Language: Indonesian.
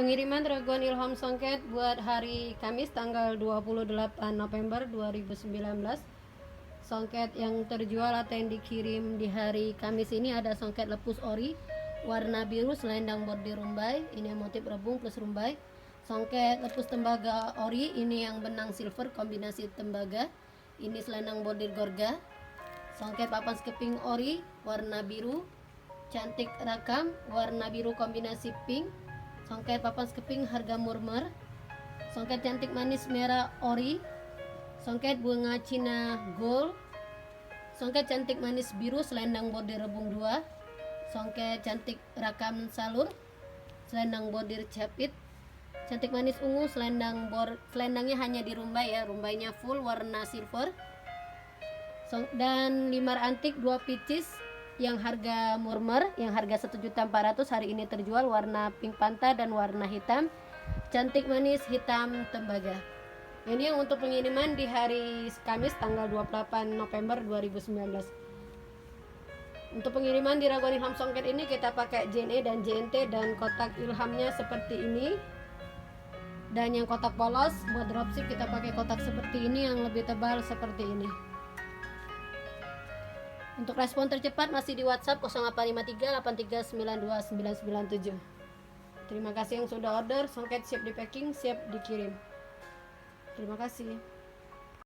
Pengiriman Dragon Ilham Songket buat hari Kamis tanggal 28 November 2019. Songket yang terjual atau yang dikirim di hari Kamis ini ada songket lepus ori warna biru selendang bordir rumbai, ini motif rebung plus rumbai. Songket lepus tembaga ori, ini yang benang silver kombinasi tembaga, ini selendang bordir gorga. Songket papan skeping ori warna biru cantik rakam warna biru kombinasi pink. Songket papan skeping harga murmer. Songket cantik manis merah ori. Songket bunga Cina gold. Songket cantik manis biru selendang bordir rebung 2. Songket cantik rakam salur selendang bordir capit. Cantik manis ungu selendangnya hanya di rumbai ya, rumbainya full warna silver. Dan limar antik 2 pieces yang harga murmer, yang harga 1.400.000 hari ini terjual warna pink panta dan warna hitam cantik manis hitam tembaga. Ini yang untuk pengiriman di hari Kamis tanggal 28 November 2019. Untuk pengiriman di Dragon Ilham Songket ini kita pakai JNE dan JNT dan kotak ilhamnya seperti ini. Dan yang kotak polos buat dropship kita pakai kotak seperti ini yang lebih tebal seperti ini. Untuk respon tercepat masih di WhatsApp 0853 8392 997. Terima kasih yang sudah order, songket siap di packing, siap dikirim. Terima kasih.